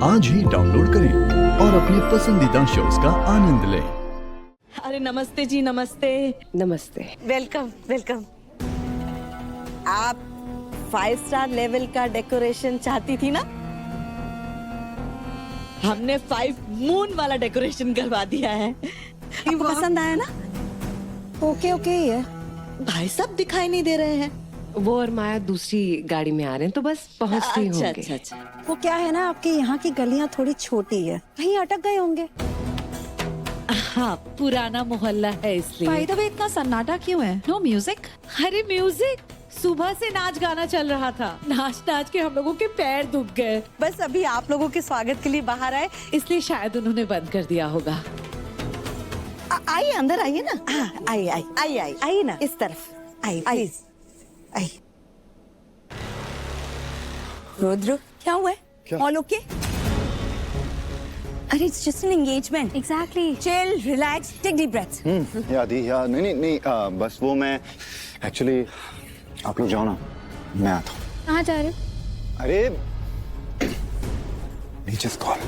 आज ही डाउनलोड करें और अपने पसंदीदा शोज का आनंद लें। अरे नमस्ते जी, नमस्ते। नमस्ते। Welcome welcome. आप 5 स्टार लेवल का डेकोरेशन चाहती थी ना? हमने 5 मून वाला डेकोरेशन करवा दिया है। आपको पसंद आया ना? ओके ही है। भाई साहब दिखाई नहीं दे रहे हैं। वो और माया दूसरी गाड़ी में आ रहे हैं तो बस पहुंचते ही होंगे। अच्छा। वो क्या है ना, आपके यहाँ की गलियाँ थोड़ी छोटी है, कहीं अटक गए होंगे। हाँ, पुराना मोहल्ला है इसलिए। बाय द वे, इतना सन्नाटा क्यों है? No music? अरे म्यूजिक, सुबह से नाच गाना चल रहा था। नाच नाच के हम लोगों के पैर दुख गए। बस अभी आप लोगों के स्वागत के लिए बाहर आए, इसलिए शायद उन्होंने बंद कर दिया होगा। आइए अंदर आइए ना। आइए ना इस तरफ। आइए प्लीज आइए। रुद्र, क्या हुआ है? All okay? अरे it's just an engagement. Exactly. Chill, relax, take deep breaths. नहीं, बस वो मैं एक्चुअली आप लोग जाओ ना, मैं आता हूँ। कहाँ जा रहे हो? अरे नीचे कॉल।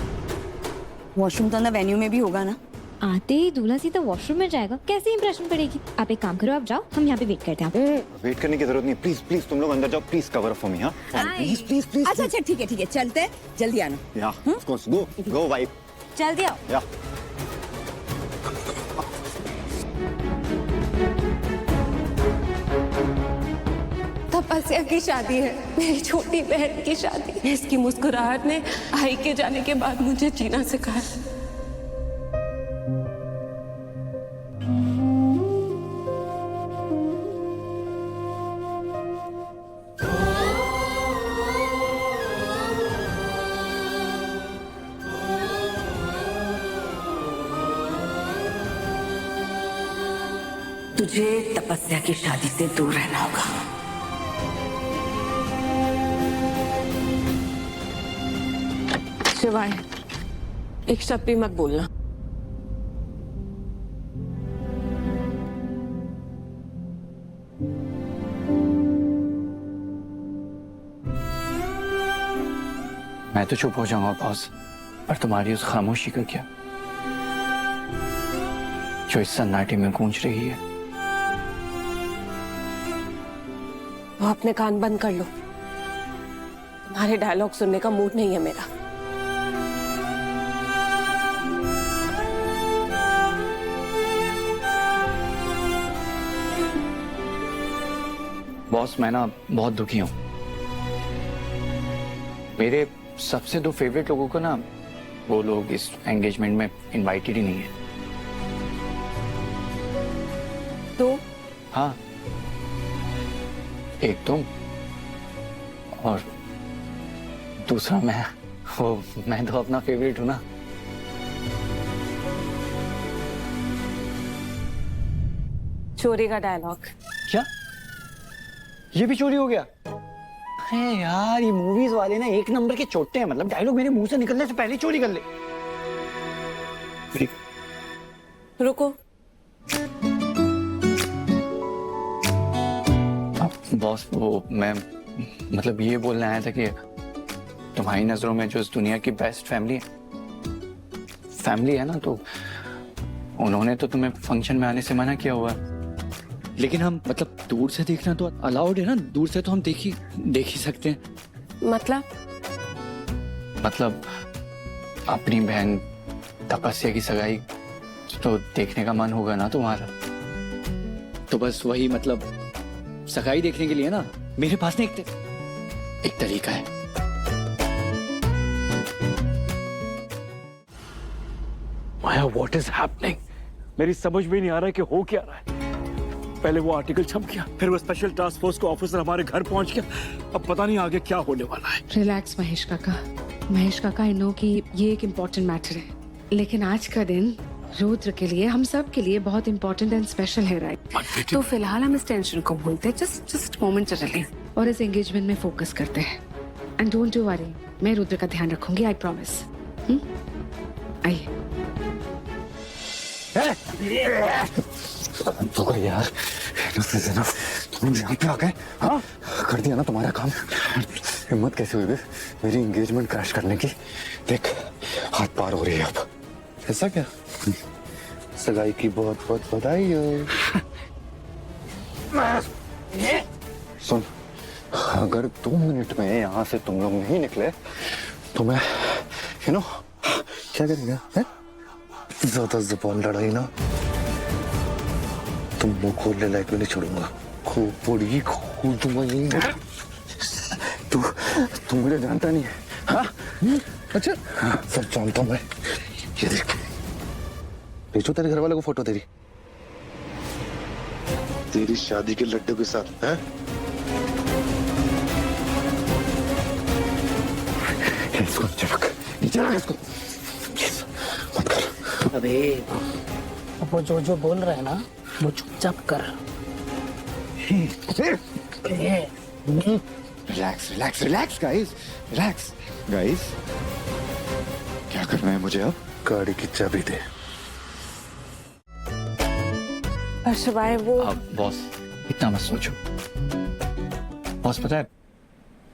वॉशरूम तो अंदर वेन्यू में भी होगा ना? आते ही दूल्हा सीधा वॉशरूम में जाएगा, कैसे इंप्रेशन पड़ेगी? आप एक काम करो, आप जाओ, हम यहाँ पे वेट करते हैं। वेट करने की जरूरत नहीं, प्लीज तुम लोग अंदर जाओ, please cover up for me. हाँ प्लीज। अच्छा ठीक है, चलते हैं, जल्दी आना। या ऑफ कोर्स, गो वाइफ। जल्दी आओ। या तपस्या की शादी है, मेरी छोटी बहन की शादी। इसकी मुस्कुराहट ने आई के जाने के बाद मुझे जीना सिखाया। तुझे तपस्या की शादी से दूर रहना होगा। शिवाय, एक शब्द भी मत बोलना। मैं तो चुप हो जाऊंगा बॉस, पर तुम्हारी उस खामोशी का क्या, जो इस सन्नाटे में गूंज रही है? वो अपने कान बंद कर लो, तुम्हारे डायलॉग सुनने का मूड नहीं है मेरा। बॉस, मैं ना बहुत दुखी हूं। मेरे सबसे 2 फेवरेट लोगों को ना, वो लोग इस एंगेजमेंट में इनवाइटेड ही नहीं है। तो हाँ, एक तुम और दूसरा मैं। मैं तो अपना फेवरेट हूं ना। चोरी का डायलॉग। क्या ये भी चोरी हो गया? अरे यार, ये मूवीज वाले ना एक नंबर के चोटे हैं। मतलब डायलॉग मेरे मुंह से निकलने से पहले चोरी कर ले। रुको, बॉस, वो मैं मतलब ये बोलने आया था कि तुम्हारी नजरों में जो इस दुनिया की बेस्ट फैमिली है ना, तो उन्होंने तो तुम्हें फंक्शन में आने से मना किया हुआ। लेकिन हम मतलब दूर से देखना तो अलाउड है ना, दूर से तो हम देख ही सकते हैं। मतलब अपनी बहन तपस्या की सगाई तो देखने का मन होगा ना तुम्हारा। तो बस वही, मतलब सगाई देखने के लिए ना मेरे पास ना एक तरीका है। माया, व्हाट इज हैपनिंग? मेरी समझ में नहीं आ रहा है कि हो क्या रहा है। पहले वो आर्टिकल छप गया, फिर वो स्पेशल टास्क फोर्स का ऑफिसर हमारे घर पहुंच गया। अब पता नहीं आगे क्या होने वाला है। रिलैक्स महेश काका, आई नो कि ये एक इम्पोर्टेंट मैटर है, लेकिन आज का दिन रुद्र के लिए, हम सब के लिए बहुत इम्पोर्टेंट एंड स्पेशल है, राइट? तो फिलहाल हम इस टेंशन को भूलते हैं, जस्ट मोमेंटरली, और इस एंगेजमेंट में फोकस करते हैं। एंड डोंट डू वरी, मैं रुद्र का ध्यान रखूंगी, आई प्रॉमिस। आइए। तो यार, तुम यहाँ पे आ गए? हाँ, कर दिया ना तुम्हारा काम। हिम्मत कैसे हुई बे मेरी एंगेजमेंट क्रैश करने की? देख हाथ पार हो रही है अब। ऐसा क्या? सगाई की बहुत बहुत बधाई हो। सुन, अगर 2 मिनट में यहाँ से तुम लोग नहीं निकले तो मैं क्या करेगा है? ज्यादा जुबान लड़ाई ना तुम मुंह खोलने लायक भी नहीं छोड़ूंगा। खोपड़ी खोल दूंगा। तू मुझे जानता नहीं है। हाँ? अच्छा सब जानता हूं मैं। ये देख भेजो तेरे घर वाले को फोटो तेरी शादी के लड्डू के साथ है। इसको नीचे रख, नीचे रख इसको। मत कर। अबे वो जो बोल रहा है ना वो चुपचाप कर। Relax relax relax guys, relax guys. क्या करना है मुझे अब? गाड़ी की चाबी दे। शिवाय वो अब बॉस इतना मत सोचो। बॉस पता है,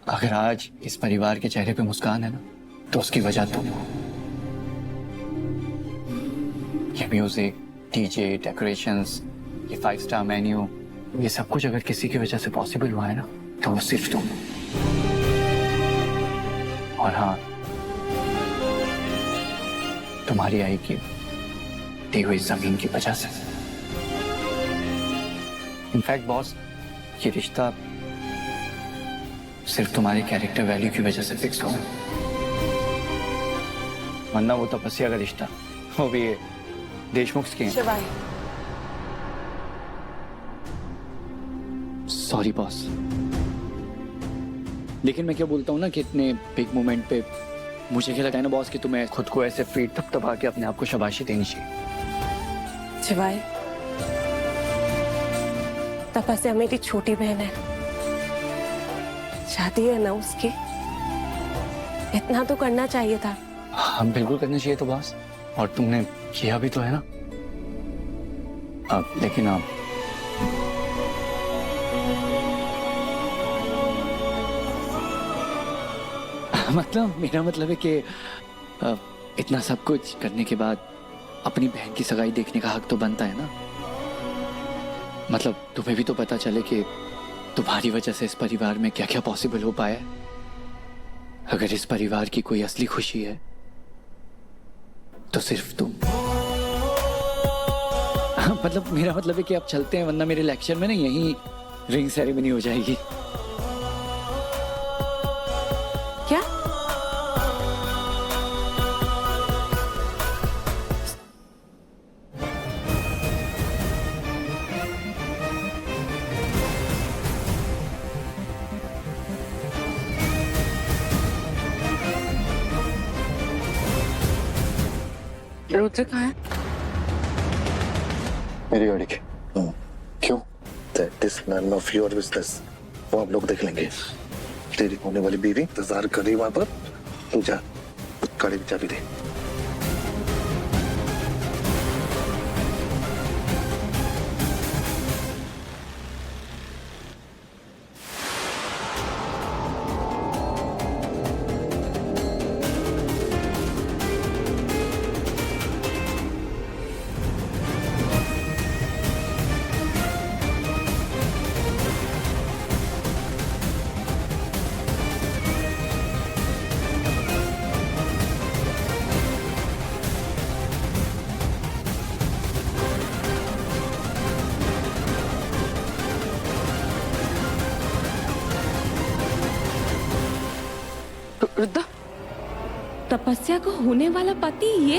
अगर आज इस परिवार के चेहरे पे मुस्कान है ना तो उसकी वजह तुम हो। ये म्यूजिक, डीजे, डेकोरेशंस, ये 5 स्टार मेन्यू, ये सब कुछ अगर किसी की वजह से पॉसिबल हुआ है ना तो वो सिर्फ तुम हो। और हाँ, तुम्हारी आई की दी हुई जमीन की वजह से। इनफैक्ट बॉस, ये रिश्ता सिर्फ तुम्हारे कैरेक्टर वैल्यू की वजह से फिक्स हुआ, वरना वो तपस्या का रिश्ता, वो भी देशमुख के। शिवाय सॉरी बॉस, लेकिन मैं क्या बोलता हूँ ना कि इतने बिग मोमेंट पे मुझे क्या लगता है ना बॉस कि तुम्हें खुद को ऐसे पीठ थपथपा के अपने आप को शाबाशी देनी चाहिए। शिवाय, तपस्या मेरी छोटी बहन है, शादी है ना उसकी, इतना तो करना चाहिए था। हाँ बिल्कुल करना चाहिए तो बॉस, और तुमने किया भी तो है ना। अब लेकिन आप मतलब मेरा मतलब है कि इतना सब कुछ करने के बाद अपनी बहन की सगाई देखने का हक तो बनता है ना। मतलब तुम्हें भी तो पता चले कि तुम्हारी वजह से इस परिवार में क्या क्या पॉसिबल हो पाया है। अगर इस परिवार की कोई असली खुशी है तो सिर्फ तुम। मतलब मेरा मतलब है कि आप चलते हैं, वरना मेरे लेक्चर में ना यही रिंग सेरेमनी हो जाएगी। क्या? रुद्र कहाँ है? मेरी गाड़ी की। क्यों? That is none of your business. वो हम लोग देख लेंगे। तेरी होने वाली बीवी इंतजार कर रही वहां पर। तू जा, गाड़ी की चाबी दे। रुद्र, तपस्या को होने वाला पति ये?